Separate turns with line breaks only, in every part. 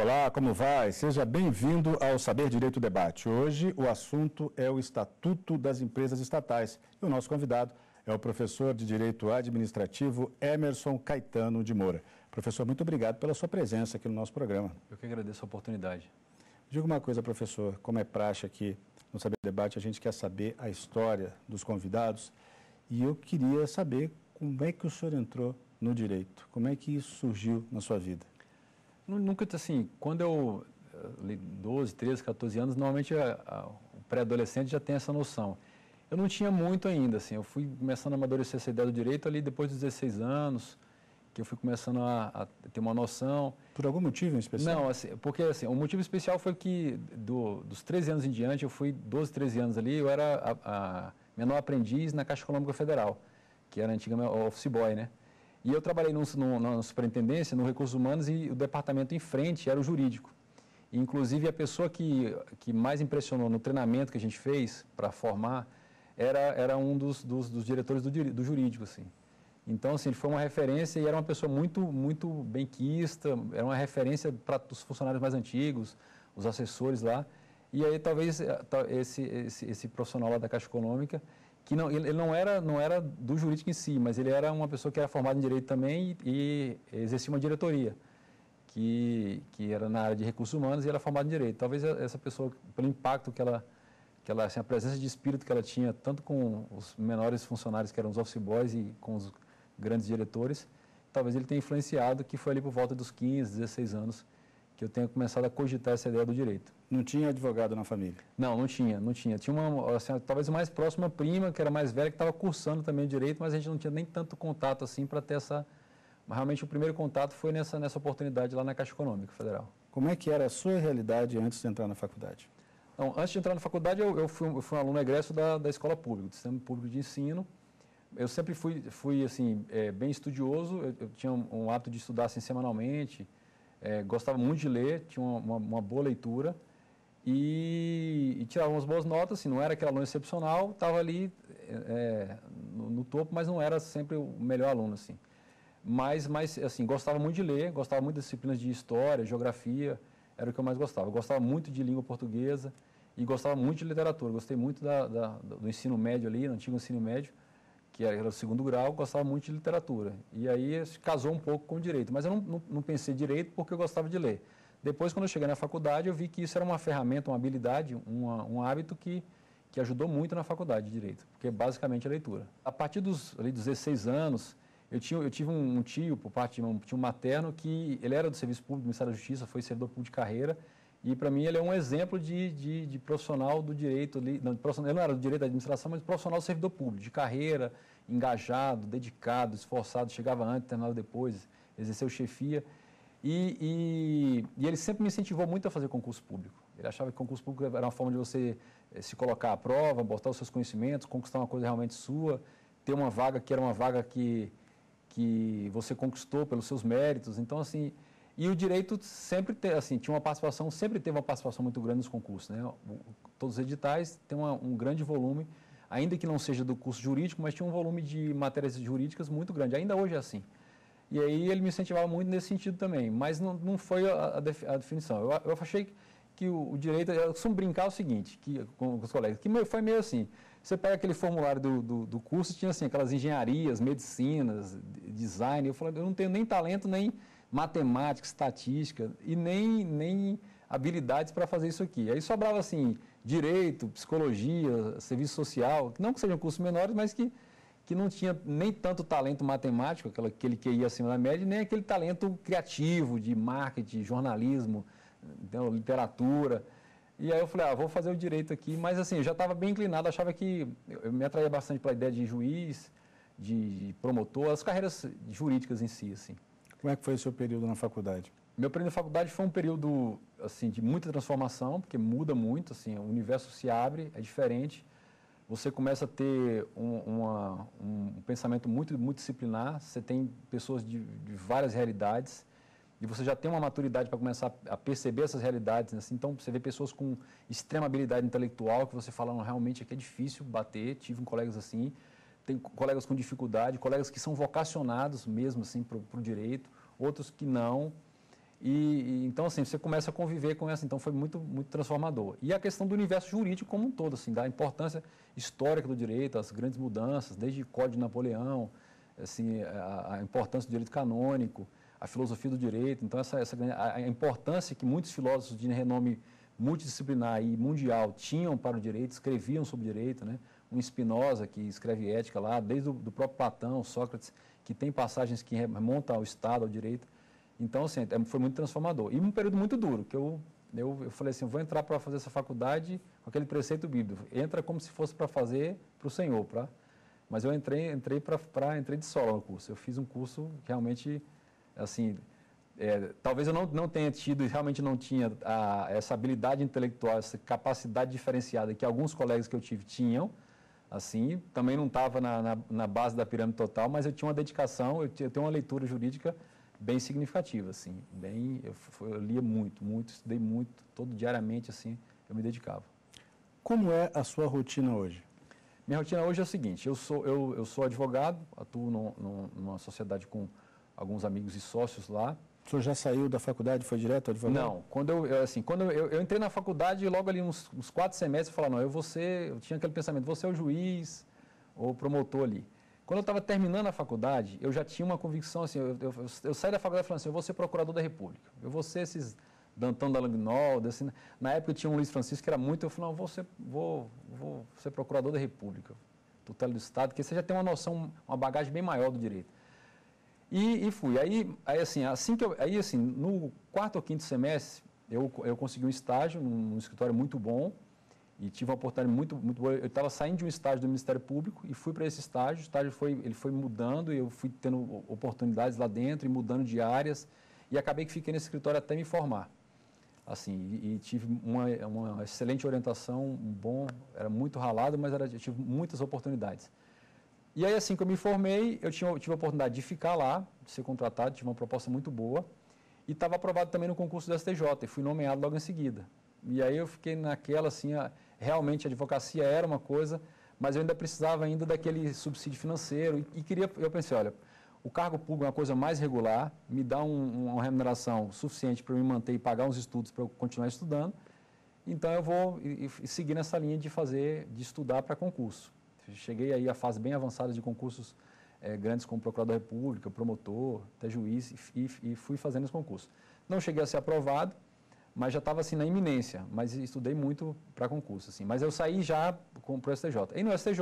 Olá, como vai? Seja bem-vindo ao Saber Direito Debate. Hoje o assunto é o Estatuto das Empresas Estatais e o nosso convidado é o professor de Direito Administrativo Emerson Caetano de Moura. Professor, muito obrigado pela sua presença aqui no nosso programa.
Eu que agradeço a oportunidade.
Diga uma coisa, professor, como é praxe aqui no Saber Debate, a gente quer saber a história dos convidados e eu queria saber como é que o senhor entrou no direito, como é que isso surgiu na sua vida?
Nunca, assim, quando eu li 12, 13, 14 anos, normalmente o pré-adolescente já tem essa noção. Eu não tinha muito ainda, assim, eu fui começando a amadurecer essa ideia do direito ali depois dos 16 anos, que eu fui começando a ter uma noção.
Por algum motivo em especial?
Não, assim, porque assim, o motivo especial foi que dos 13 anos em diante, eu fui 12, 13 anos ali, eu era a menor aprendiz na Caixa Econômica Federal, que era antigamente office boy, né? E eu trabalhei na superintendência, no Recursos Humanos, e o departamento em frente era o jurídico. E, inclusive, a pessoa que mais impressionou no treinamento que a gente fez para formar era um dos diretores do jurídico, assim. Então, assim, ele foi uma referência e era uma pessoa muito benquista, era uma referência para os funcionários mais antigos, os assessores lá. E aí, talvez, esse profissional lá da Caixa Econômica, que ele não era do jurídico em si, mas ele era uma pessoa que era formada em Direito também e exercia uma diretoria, que era na área de Recursos Humanos e era formada em Direito. Talvez essa pessoa, pelo impacto que ela assim, a presença de espírito que ela tinha, tanto com os menores funcionários, que eram os office boys, e com os grandes diretores, talvez ele tenha influenciado, que foi ali por volta dos 15, 16 anos, que eu tenha começado a cogitar essa ideia do direito.
Não tinha advogado na família?
Não tinha. Tinha uma, assim, talvez a mais próxima prima, que era mais velha, que estava cursando também o direito, mas a gente não tinha nem tanto contato assim para ter essa... Mas realmente o primeiro contato foi nessa oportunidade lá na Caixa Econômica Federal.
Como é que era a sua realidade antes de entrar na faculdade?
Então, antes de entrar na faculdade, eu fui um aluno egresso da escola pública, do sistema público de ensino. Eu sempre fui assim, bem estudioso, eu tinha um hábito de estudar assim, semanalmente, gostava muito de ler, tinha uma boa leitura e tirava umas boas notas, assim, não era aquele aluno excepcional, estava ali no topo, mas não era sempre o melhor aluno, assim. Mas assim, gostava muito de ler, gostava muito das disciplinas de história, geografia, era o que eu mais gostava. Eu gostava muito de língua portuguesa e gostava muito de literatura, gostei muito do ensino médio ali, no antigo ensino médio, que era o segundo grau, gostava muito de literatura. E aí casou um pouco com o direito, mas eu não pensei direito porque eu gostava de ler. Depois, quando eu cheguei na faculdade, eu vi que isso era uma ferramenta, uma habilidade, um hábito que ajudou muito na faculdade de Direito, porque é basicamente a leitura. A partir dos 16 anos, eu tive um tio, por parte de um tio materno, que ele era do Serviço Público, do Ministério da Justiça, foi servidor público de carreira, e para mim ele é um exemplo de profissional do direito, ele não era do direito da administração, mas profissional do servidor público, de carreira, engajado, dedicado, esforçado, chegava antes, terminava depois, exerceu chefia. E ele sempre me incentivou muito a fazer concurso público. Ele achava que concurso público era uma forma de você se colocar à prova, botar os seus conhecimentos, conquistar uma coisa realmente sua, ter uma vaga que era uma vaga que você conquistou pelos seus méritos. Então, assim, e o direito sempre tinha uma participação, sempre teve uma participação muito grande nos concursos, né? Todos os editais têm um grande volume, ainda que não seja do curso jurídico, mas tinha um volume de matérias jurídicas muito grande. Ainda hoje é assim. E aí ele me incentivava muito nesse sentido também, mas não foi a definição. Eu achei que o direito, eu costumo brincar o seguinte, com os colegas, que foi meio assim, você pega aquele formulário do curso, tinha assim, aquelas engenharias, medicinas, design, eu falei, eu não tenho nem talento, nem matemática, estatística e nem habilidades para fazer isso aqui. Aí sobrava assim, direito, psicologia, serviço social, não que sejam cursos menores, mas que não tinha nem tanto talento matemático, aquele que ia acima da média, nem aquele talento criativo de marketing, jornalismo, então, literatura. E aí eu falei, vou fazer o direito aqui, mas assim, eu já estava bem inclinado, achava que eu me atraía bastante pela ideia de juiz, de promotor, as carreiras jurídicas em si, assim.
Como é que foi o seu período na faculdade?
Meu período na faculdade foi um período, assim, de muita transformação, porque muda muito, assim, o universo se abre, é diferente. Você começa a ter um pensamento muito disciplinar, você tem pessoas de várias realidades e você já tem uma maturidade para começar a perceber essas realidades. Assim, então, você vê pessoas com extrema habilidade intelectual que você fala, não, realmente aqui é difícil bater, tive colegas assim, tem colegas com dificuldade, colegas que são vocacionados mesmo assim, para o direito, outros que não. Então, assim, você começa a conviver com essa, então foi muito, muito transformador. E a questão do universo jurídico como um todo, assim, da importância histórica do direito, as grandes mudanças, desde o Código de Napoleão, assim, a importância do direito canônico, a filosofia do direito. Então, a importância que muitos filósofos de renome multidisciplinar e mundial tinham para o direito, escreviam sobre o direito, né? Um Spinoza, que escreve ética lá, desde do próprio Platão, Sócrates, que tem passagens que remontam ao Estado, ao direito. Então, assim, foi muito transformador. E um período muito duro, que eu falei assim, vou entrar para fazer essa faculdade com aquele preceito bíblico. Entra como se fosse para fazer para o Senhor. Mas eu entrei de sola no curso. Eu fiz um curso que realmente, assim, talvez eu não tenha tido, realmente não tinha essa habilidade intelectual, essa capacidade diferenciada que alguns colegas que eu tive tinham. Assim, também não estava na base da pirâmide total, mas eu tinha uma dedicação, eu tenho uma leitura jurídica bem significativa, assim, eu lia muito, estudei muito, diariamente, assim, eu me dedicava.
Como é a sua rotina hoje?
Minha rotina hoje é o seguinte, eu sou advogado, atuo numa sociedade com alguns amigos e sócios lá.
O senhor já saiu da faculdade, foi direto advogado?
Não, quando eu entrei na faculdade, logo ali uns 4 semestres, eu falava, não, eu tinha aquele pensamento, vou ser o juiz ou promotor ali. Quando eu estava terminando a faculdade, eu já tinha uma convicção, assim, eu saí da faculdade falando assim, eu vou ser procurador da República, eu vou ser esses Danton Dallagnol, assim, na época tinha um Luiz Francisco que era muito, eu falei, não, vou ser procurador da República, tutela do Estado, porque você já tem uma noção, uma bagagem bem maior do direito. E fui. Aí no 4º ou 5º semestre, eu consegui um estágio num escritório muito bom e tive uma oportunidade muito boa. Eu estava saindo de um estágio do Ministério Público e fui para esse estágio. O estágio foi mudando e eu fui tendo oportunidades lá dentro e mudando de áreas e acabei que fiquei nesse escritório até me formar. Assim, e tive uma excelente orientação, era muito ralado, mas eu tive muitas oportunidades. E aí, assim que eu me formei, eu tive a oportunidade de ficar lá, de ser contratado, tive uma proposta muito boa, e estava aprovado também no concurso do STJ, e fui nomeado logo em seguida. E aí eu fiquei naquela, assim, realmente a advocacia era uma coisa, mas eu ainda precisava ainda daquele subsídio financeiro, eu pensei, olha, o cargo público é uma coisa mais regular, me dá uma remuneração suficiente para eu me manter e pagar uns estudos para eu continuar estudando, então eu vou seguir nessa linha de estudar para concurso. Cheguei aí a fase bem avançada de concursos grandes como Procurador da República, promotor, até juiz, e fui fazendo esse concurso. Não cheguei a ser aprovado, mas já estava assim na iminência, mas estudei muito para concurso. Assim. Mas eu saí já para o STJ. E no STJ,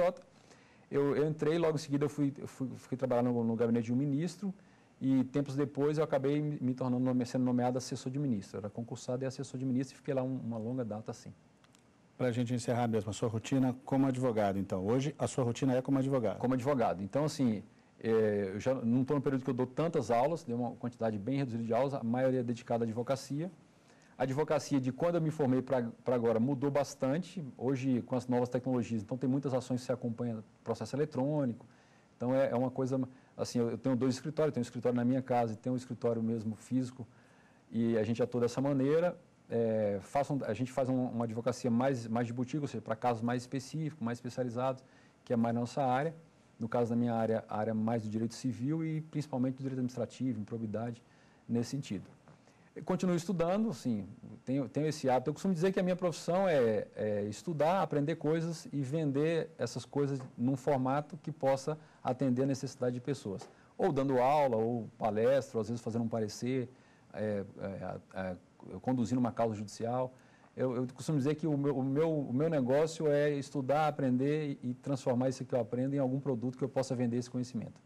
eu entrei, logo em seguida eu fui trabalhar no gabinete de um ministro, e tempos depois eu acabei sendo nomeado assessor de ministro. Eu era concursado e assessor de ministro e fiquei lá uma longa data assim.
Para a gente encerrar mesmo, a sua rotina como advogado, então. Hoje, a sua rotina é como advogado?
Como advogado. Então, assim, eu já não estou no período que eu dou tantas aulas, dei uma quantidade bem reduzida de aulas, a maioria é dedicada à advocacia. A advocacia, de quando eu me formei para agora, mudou bastante. Hoje, com as novas tecnologias, então tem muitas ações que se acompanham processo eletrônico. Então, é uma coisa, assim, eu tenho 2 escritórios, tenho um escritório na minha casa e tenho um escritório mesmo físico, e a gente atua dessa maneira. A gente faz uma advocacia mais de boutique, ou seja, para casos mais específicos, mais especializados, que é mais na nossa área. No caso da minha área, a área mais do direito civil e principalmente do direito administrativo, improbidade, nesse sentido. Eu continuo estudando, assim, tenho esse hábito. Eu costumo dizer que a minha profissão é estudar, aprender coisas e vender essas coisas num formato que possa atender a necessidade de pessoas. Ou dando aula, ou palestra, ou às vezes fazendo um parecer, conduzindo uma causa judicial. Eu costumo dizer que o meu negócio é estudar, aprender e transformar isso que eu aprendo em algum produto que eu possa vender esse conhecimento.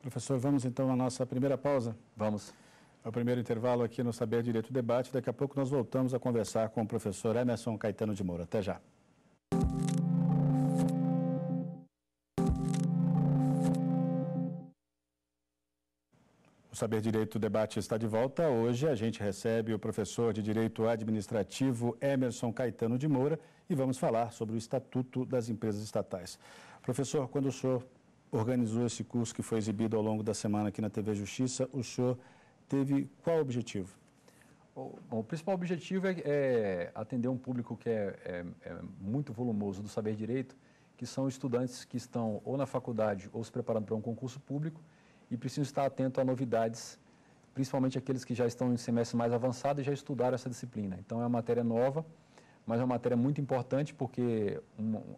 Professor, vamos então à nossa primeira pausa?
Vamos.
É o primeiro intervalo aqui no Saber Direito Debate. Daqui a pouco nós voltamos a conversar com o professor Emerson Caetano de Moura. Até já. O Saber Direito Debate está de volta. Hoje a gente recebe o professor de Direito Administrativo Emerson Caetano de Moura e vamos falar sobre o Estatuto das Empresas Estatais. Professor, quando o senhor organizou esse curso que foi exibido ao longo da semana aqui na TV Justiça, o senhor teve qual objetivo?
O principal objetivo é atender um público que é muito volumoso do saber direito, que são estudantes que estão ou na faculdade ou se preparando para um concurso público e precisam estar atentos a novidades principalmente aqueles que já estão em semestre mais avançado e já estudaram essa disciplina. Então, é uma matéria nova, mas é uma matéria muito importante porque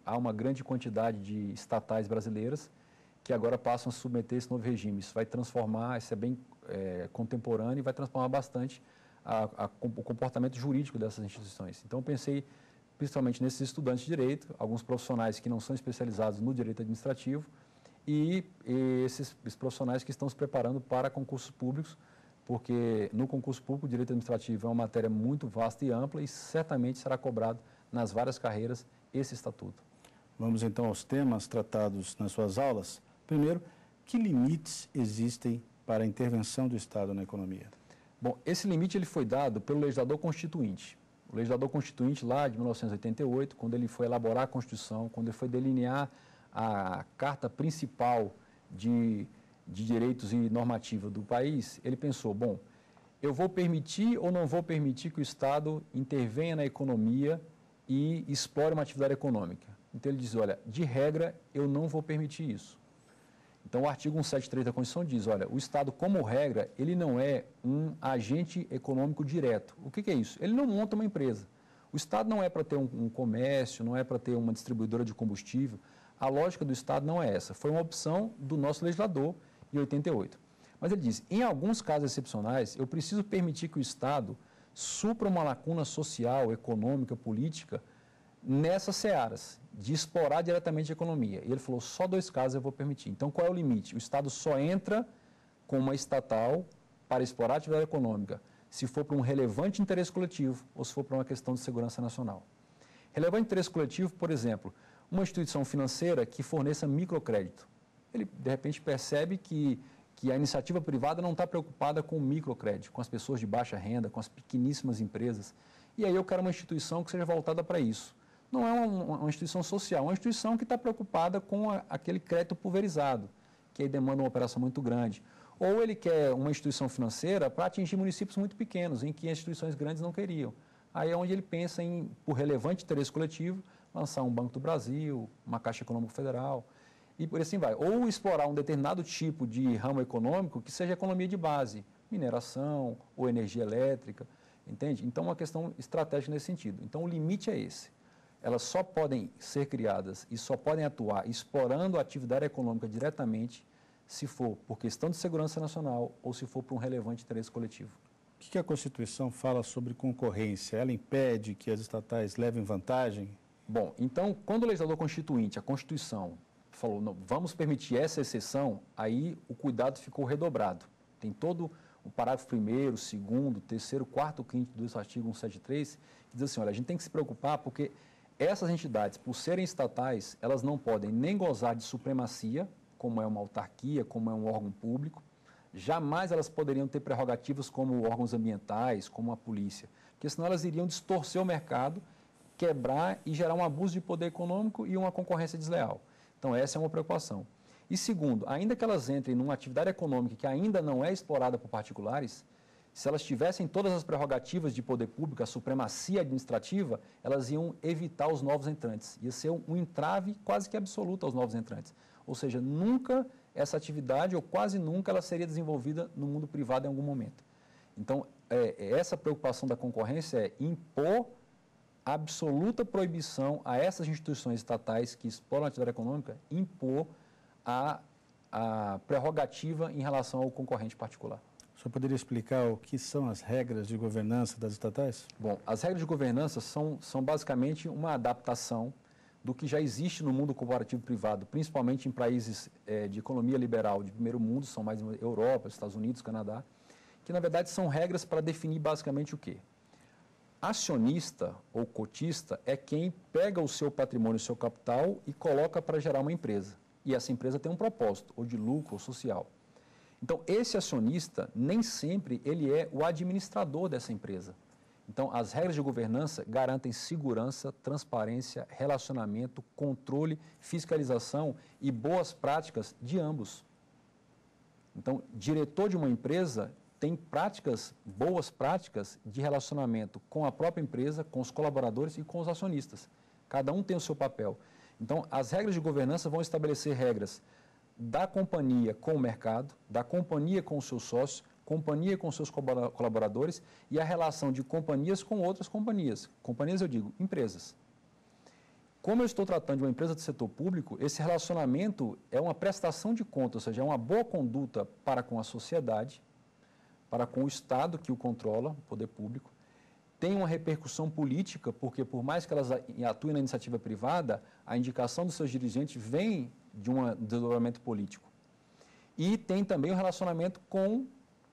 há uma grande quantidade de estatais brasileiras que agora passam a submeter esse novo regime. Isso vai transformar, isso é bem contemporâneo e vai transformar bastante o comportamento jurídico dessas instituições. Então, eu pensei principalmente nesses estudantes de direito, alguns profissionais que não são especializados no direito administrativo e esses profissionais que estão se preparando para concursos públicos, porque no concurso público o direito administrativo é uma matéria muito vasta e ampla e certamente será cobrado nas várias carreiras esse estatuto.
Vamos então aos temas tratados nas suas aulas. Primeiro, que limites existem para a intervenção do Estado na economia?
Bom, esse limite ele foi dado pelo legislador constituinte. O legislador constituinte lá de 1988, quando ele foi elaborar a Constituição, quando ele foi delinear a carta principal de direitos e normativa do país, ele pensou, bom, eu vou permitir ou não vou permitir que o Estado intervenha na economia e explore uma atividade econômica? Então ele diz, olha, de regra eu não vou permitir isso. Então o artigo 173 da Constituição diz, olha, o Estado como regra, ele não é um agente econômico direto. O que é isso? Ele não monta uma empresa. O Estado não é para ter um comércio, não é para ter uma distribuidora de combustível. A lógica do Estado não é essa. Foi uma opção do nosso legislador em 88. Mas ele diz, em alguns casos excepcionais, eu preciso permitir que o Estado supra uma lacuna social, econômica, política, nessas searas, de explorar diretamente a economia. E ele falou, só 2 casos eu vou permitir. Então, qual é o limite? O Estado só entra com uma estatal para explorar a atividade econômica, se for para um relevante interesse coletivo ou se for para uma questão de segurança nacional. Relevante interesse coletivo, por exemplo, uma instituição financeira que forneça microcrédito. Ele, de repente, percebe que a iniciativa privada não está preocupada com o microcrédito, com as pessoas de baixa renda, com as pequeníssimas empresas. E aí eu quero uma instituição que seja voltada para isso. Não é uma instituição social, é uma instituição que está preocupada com aquele crédito pulverizado, que aí demanda uma operação muito grande. Ou ele quer uma instituição financeira para atingir municípios muito pequenos, em que as instituições grandes não queriam. Aí é onde ele pensa em, por relevante interesse coletivo, lançar um Banco do Brasil, uma Caixa Econômica Federal, e por assim vai. Ou explorar um determinado tipo de ramo econômico que seja economia de base, mineração ou energia elétrica, entende? Então, é uma questão estratégica nesse sentido. Então, o limite é esse. Elas só podem ser criadas e só podem atuar explorando a atividade econômica diretamente se for por questão de segurança nacional ou se for por um relevante interesse coletivo.
O que a Constituição fala sobre concorrência? Ela impede que as estatais levem vantagem?
Bom, então, quando o legislador constituinte, a Constituição, falou, não, vamos permitir essa exceção, aí o cuidado ficou redobrado. Tem todo o parágrafo 1º, 2º, 3º, 4º, 5º do artigo 173, que diz assim, olha, a gente tem que se preocupar porque essas entidades, por serem estatais, elas não podem nem gozar de supremacia, como é uma autarquia, como é um órgão público, jamais elas poderiam ter prerrogativas como órgãos ambientais, como a polícia, porque senão elas iriam distorcer o mercado, quebrar e gerar um abuso de poder econômico e uma concorrência desleal. Então, essa é uma preocupação. E segundo, ainda que elas entrem numa atividade econômica que ainda não é explorada por particulares, se elas tivessem todas as prerrogativas de poder público, a supremacia administrativa, elas iam evitar os novos entrantes. Ia ser um entrave quase que absoluto aos novos entrantes. Ou seja, nunca essa atividade, ou quase nunca, ela seria desenvolvida no mundo privado em algum momento. Então, essa preocupação da concorrência é impor absoluta proibição a essas instituições estatais que exploram a atividade econômica, impor a prerrogativa em relação ao concorrente particular.
O senhor poderia explicar o que são as regras de governança das estatais?
Bom, as regras de governança são basicamente uma adaptação do que já existe no mundo corporativo privado, principalmente em países de economia liberal de primeiro mundo, são mais Europa, Estados Unidos, Canadá, que na verdade são regras para definir basicamente o quê? Acionista ou cotista é quem pega o seu patrimônio, o seu capital e coloca para gerar uma empresa. E essa empresa tem um propósito, ou de lucro, ou social. Então, esse acionista, nem sempre ele é o administrador dessa empresa. Então, as regras de governança garantem segurança, transparência, relacionamento, controle, fiscalização e boas práticas de ambos. Então, diretor de uma empresa tem boas práticas de relacionamento com a própria empresa, com os colaboradores e com os acionistas. Cada um tem o seu papel. Então, as regras de governança vão estabelecer regras da companhia com o mercado, da companhia com os seus sócios, companhia com seus colaboradores e a relação de companhias com outras companhias. Companhias, eu digo, empresas. Como eu estou tratando de uma empresa do setor público, esse relacionamento é uma prestação de conta, ou seja, é uma boa conduta para com a sociedade, para com o Estado que o controla, o poder público. Tem uma repercussão política, porque por mais que elas atuem na iniciativa privada, a indicação dos seus dirigentes vem de um desenvolvimento político. E tem também o relacionamento com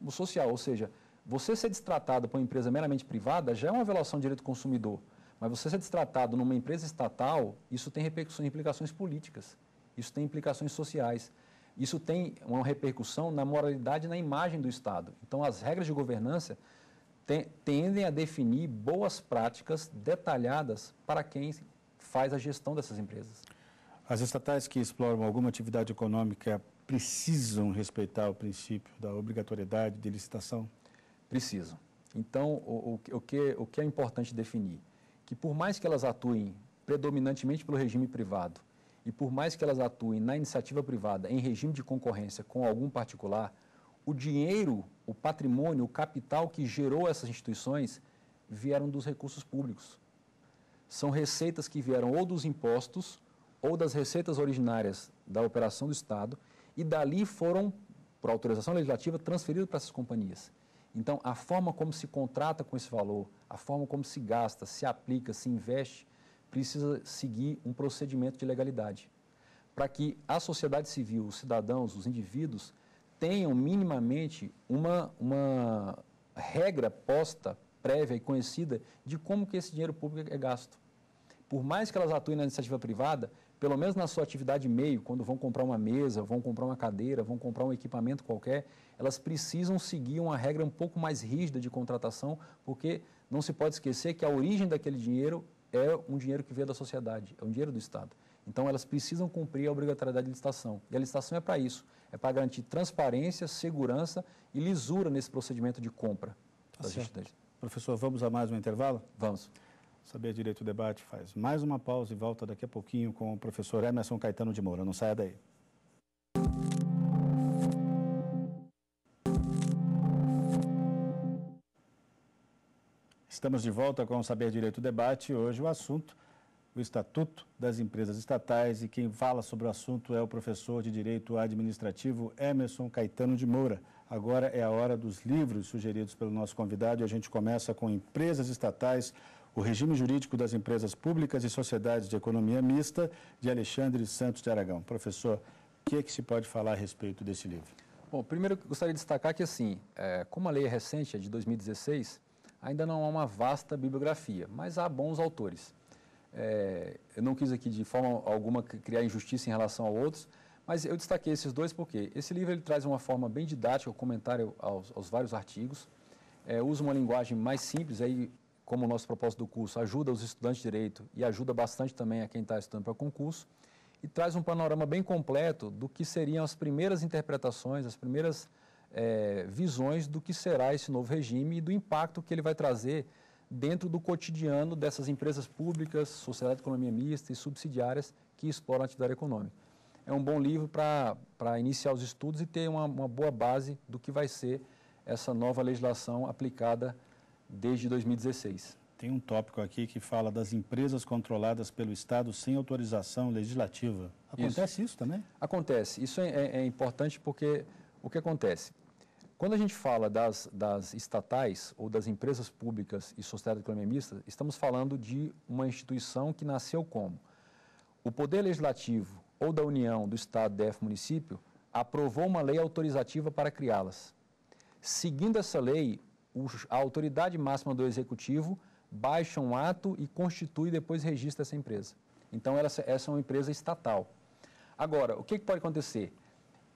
o social, ou seja, você ser destratado por uma empresa meramente privada já é uma violação do direito do consumidor, mas você ser destratado numa empresa estatal, isso tem repercussões, implicações políticas, isso tem implicações sociais, isso tem uma repercussão na moralidade e na imagem do Estado. Então, as regras de governança tendem a definir boas práticas detalhadas para quem faz a gestão dessas empresas.
As estatais que exploram alguma atividade econômica precisam respeitar o princípio da obrigatoriedade de licitação?
Precisam. Então, o que é importante definir? Que por mais que elas atuem predominantemente pelo regime privado e por mais que elas atuem na iniciativa privada em regime de concorrência com algum particular, o dinheiro, o patrimônio, o capital que gerou essas instituições vieram dos recursos públicos. São receitas que vieram ou dos impostos ou das receitas originárias da operação do Estado e dali foram, por autorização legislativa, transferidas para essas companhias. Então, a forma como se contrata com esse valor, a forma como se gasta, se aplica, se investe, precisa seguir um procedimento de legalidade, para que a sociedade civil, os cidadãos, os indivíduos, tenham minimamente uma regra posta, prévia e conhecida de como que esse dinheiro público é gasto. Por mais que elas atuem na iniciativa privada, pelo menos na sua atividade meio, quando vão comprar uma mesa, vão comprar uma cadeira, vão comprar um equipamento qualquer, elas precisam seguir uma regra um pouco mais rígida de contratação, porque não se pode esquecer que a origem daquele dinheiro é um dinheiro que veio da sociedade, é um dinheiro do Estado. Então, elas precisam cumprir a obrigatoriedade de licitação. E a licitação é para isso, é para garantir transparência, segurança e lisura nesse procedimento de compra das instituições.
Professor, vamos a mais um intervalo?
Vamos.
Saber Direito Debate faz mais uma pausa e volta daqui a pouquinho com o professor Emerson Caetano de Moura. Não saia daí. Estamos de volta com o Saber Direito Debate. Hoje o assunto, o Estatuto das Empresas Estatais, e quem fala sobre o assunto é o professor de Direito Administrativo Emerson Caetano de Moura. Agora é a hora dos livros sugeridos pelo nosso convidado e a gente começa com Empresas Estatais, o regime jurídico das empresas públicas e sociedades de economia mista, de Alexandre Santos de Aragão. Professor, o que se pode falar a respeito desse livro? Bom,
primeiro eu gostaria de destacar que, assim, como a lei é recente, é de 2016, ainda não há uma vasta bibliografia, mas há bons autores. Eu não quis aqui de forma alguma criar injustiça em relação a outros, mas eu destaquei esses dois porque esse livro ele traz uma forma bem didática, o comentário aos vários artigos, usa uma linguagem mais simples, aí, como o nosso propósito do curso ajuda os estudantes de Direito e ajuda bastante também a quem está estudando para concurso, e traz um panorama bem completo do que seriam as primeiras interpretações, as primeiras visões do que será esse novo regime e do impacto que ele vai trazer dentro do cotidiano dessas empresas públicas, sociedade de economia mista e subsidiárias que exploram a atividade econômica. É um bom livro para iniciar os estudos e ter uma boa base do que vai ser essa nova legislação aplicada desde 2016.
Tem um tópico aqui que fala das empresas controladas pelo Estado sem autorização legislativa. Acontece isso também?
Acontece. Isso é importante porque o que acontece? Quando a gente fala das estatais ou das empresas públicas e sociedade de economia mista, estamos falando de uma instituição que nasceu como? O Poder Legislativo ou da União, do Estado, DF, município, aprovou uma lei autorizativa para criá-las. Seguindo essa lei, a autoridade máxima do Executivo baixa um ato e constitui e depois registra essa empresa. Então, essa é uma empresa estatal. Agora, o que pode acontecer?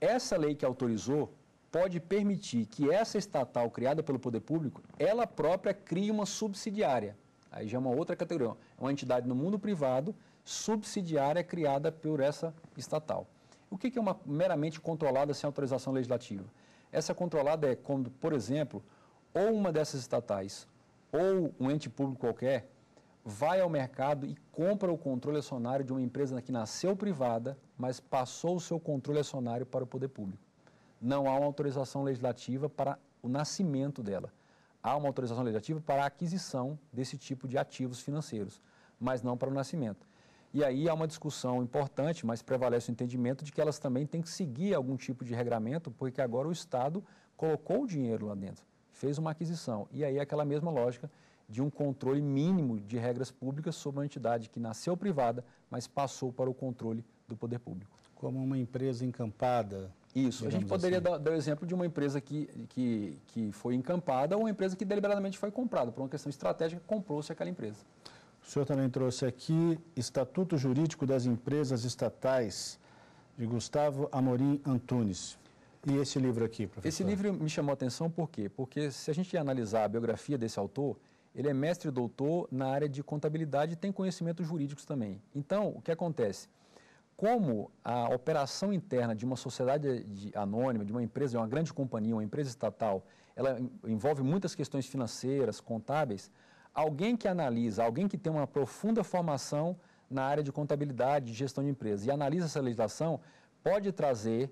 Essa lei que autorizou pode permitir que essa estatal criada pelo poder público, ela própria crie uma subsidiária. Aí já é uma outra categoria. É uma entidade no mundo privado, subsidiária criada por essa estatal. O que é uma meramente controlada sem autorização legislativa? Essa controlada é quando, por exemplo, ou uma dessas estatais ou um ente público qualquer vai ao mercado e compra o controle acionário de uma empresa que nasceu privada, mas passou o seu controle acionário para o poder público. Não há uma autorização legislativa para o nascimento dela. Há uma autorização legislativa para a aquisição desse tipo de ativos financeiros, mas não para o nascimento. E aí há uma discussão importante, mas prevalece o entendimento de que elas também têm que seguir algum tipo de regramento, porque agora o Estado colocou o dinheiro lá dentro, fez uma aquisição. E aí aquela mesma lógica de um controle mínimo de regras públicas sobre uma entidade que nasceu privada, mas passou para o controle do poder público.
Como uma empresa encampada.
Isso, a gente poderia dar o exemplo de uma empresa que foi encampada ou uma empresa que deliberadamente foi comprada, por uma questão estratégica, comprou-se aquela empresa.
O senhor também trouxe aqui Estatuto Jurídico das Empresas Estatais, de Gustavo Amorim Antunes. E esse livro aqui, professor?
Esse livro me chamou a atenção por quê? Porque se a gente analisar a biografia desse autor, ele é mestre e doutor na área de contabilidade e tem conhecimentos jurídicos também. Então, o que acontece? Como a operação interna de uma sociedade anônima, de uma empresa, de uma grande companhia, uma empresa estatal, ela envolve muitas questões financeiras, contábeis, alguém que analisa, alguém que tem uma profunda formação na área de contabilidade, de gestão de empresas, e analisa essa legislação, pode trazer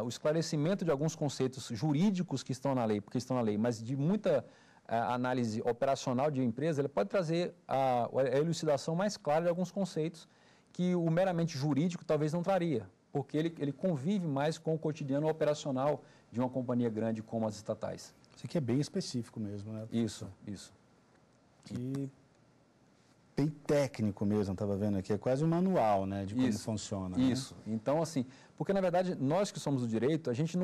o esclarecimento de alguns conceitos jurídicos que estão na lei, porque estão na lei, mas de muita análise operacional de empresa, ele pode trazer a elucidação mais clara de alguns conceitos que o meramente jurídico talvez não traria, porque ele convive mais com o cotidiano operacional de uma companhia grande como as estatais.
Isso aqui é bem específico mesmo, né?
Isso.
E bem técnico mesmo, estava vendo aqui, é quase um manual, né, de como funciona.
Isso,
né?
Então assim, porque na verdade nós que somos do direito, a gente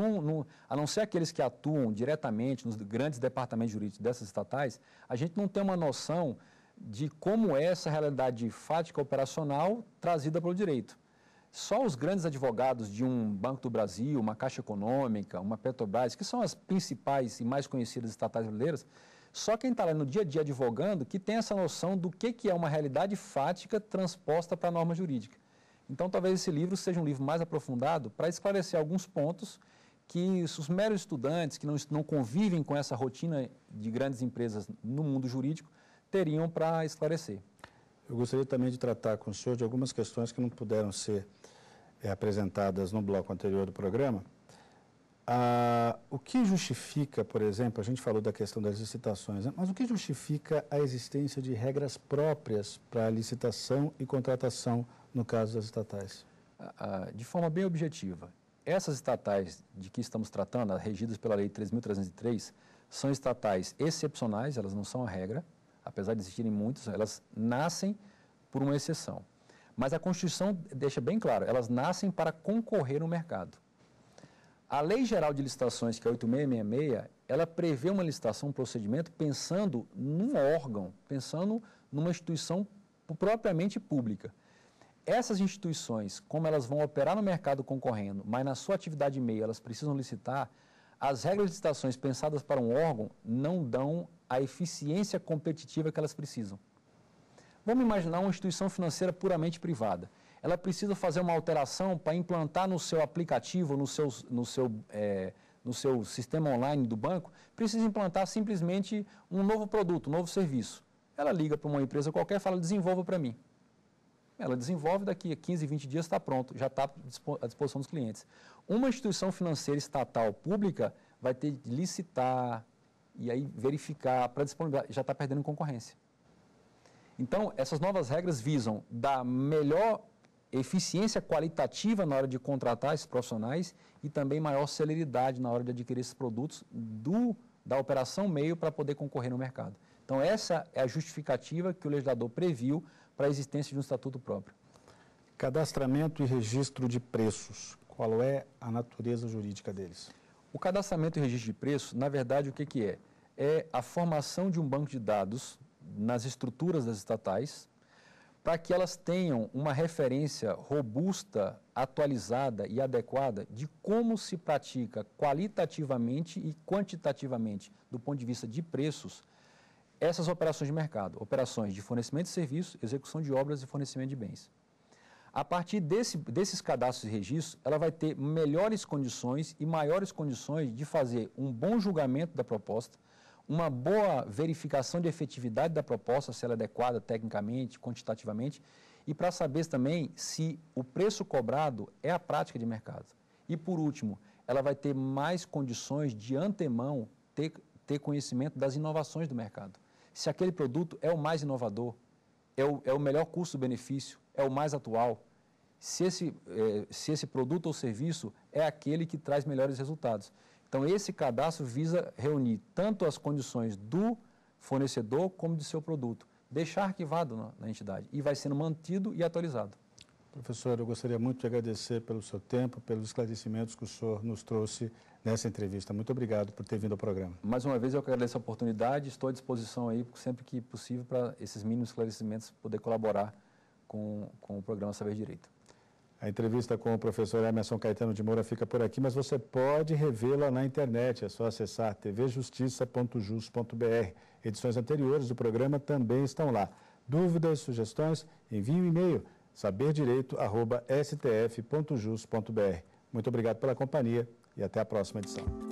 a não ser aqueles que atuam diretamente nos grandes departamentos jurídicos dessas estatais, a gente não tem uma noção de como é essa realidade fática operacional trazida pelo direito. Só os grandes advogados de um Banco do Brasil, uma Caixa Econômica, uma Petrobras, que são as principais e mais conhecidas estatais brasileiras, só quem está lá no dia a dia advogando que tem essa noção do que é uma realidade fática transposta para a norma jurídica. Então, talvez esse livro seja um livro mais aprofundado para esclarecer alguns pontos que os meros estudantes que não convivem com essa rotina de grandes empresas no mundo jurídico teriam para esclarecer.
Eu gostaria também de tratar com o senhor de algumas questões que não puderam ser apresentadas no bloco anterior do programa. O que justifica, por exemplo, a gente falou da questão das licitações, né? Mas o que justifica a existência de regras próprias para a licitação e contratação no caso das estatais?
De forma bem objetiva, essas estatais de que estamos tratando, regidas pela Lei 3.303, são estatais excepcionais, elas não são a regra, apesar de existirem muitas, elas nascem por uma exceção. Mas a Constituição deixa bem claro, elas nascem para concorrer no mercado. A Lei Geral de Licitações, que é 8666, ela prevê uma licitação, um procedimento, pensando num órgão, pensando numa instituição propriamente pública. Essas instituições, como elas vão operar no mercado concorrendo, mas na sua atividade meio elas precisam licitar, as regras de licitações pensadas para um órgão não dão a eficiência competitiva que elas precisam. Vamos imaginar uma instituição financeira puramente privada. Ela precisa fazer uma alteração para implantar no seu aplicativo, no seu sistema online do banco, precisa implantar simplesmente um novo produto, um novo serviço. Ela liga para uma empresa qualquer e fala, desenvolva para mim. Ela desenvolve, daqui a 15, 20 dias está pronto, já está à disposição dos clientes. Uma instituição financeira estatal pública vai ter de licitar e aí verificar para disponibilizar, já está perdendo concorrência. Então, essas novas regras visam dar melhor eficiência qualitativa na hora de contratar esses profissionais e também maior celeridade na hora de adquirir esses produtos da operação meio para poder concorrer no mercado. Então, essa é a justificativa que o legislador previu para a existência de um estatuto próprio.
Cadastramento e registro de preços. Qual é a natureza jurídica deles?
O cadastramento e registro de preços, na verdade, o que é? É a formação de um banco de dados nas estruturas das estatais, para que elas tenham uma referência robusta, atualizada e adequada de como se pratica qualitativamente e quantitativamente, do ponto de vista de preços, essas operações de mercado, operações de fornecimento de serviços, execução de obras e fornecimento de bens. A partir desses cadastros e registros, ela vai ter melhores condições e maiores condições de fazer um bom julgamento da proposta, uma boa verificação de efetividade da proposta, se ela é adequada tecnicamente, quantitativamente, e para saber também se o preço cobrado é a prática de mercado. E, por último, ela vai ter mais condições de antemão ter conhecimento das inovações do mercado. Se aquele produto é o mais inovador, é o melhor custo-benefício, é o mais atual, se esse produto ou serviço é aquele que traz melhores resultados. Então, esse cadastro visa reunir tanto as condições do fornecedor como do seu produto, deixar arquivado na entidade e vai sendo mantido e atualizado.
Professor, eu gostaria muito de agradecer pelo seu tempo, pelos esclarecimentos que o senhor nos trouxe nessa entrevista. Muito obrigado por ter vindo ao programa.
Mais uma vez, eu agradeço a oportunidade, estou à disposição aí, sempre que possível, para esses mínimos esclarecimentos poder colaborar com o programa Saber Direito.
A entrevista com o professor Emerson Caetano de Moura fica por aqui, mas você pode revê-la na internet, é só acessar tvjustiça.jus.br. Edições anteriores do programa também estão lá. Dúvidas, sugestões, envie um e-mail saberdireito@stf.jus.br. Muito obrigado pela companhia e até a próxima edição.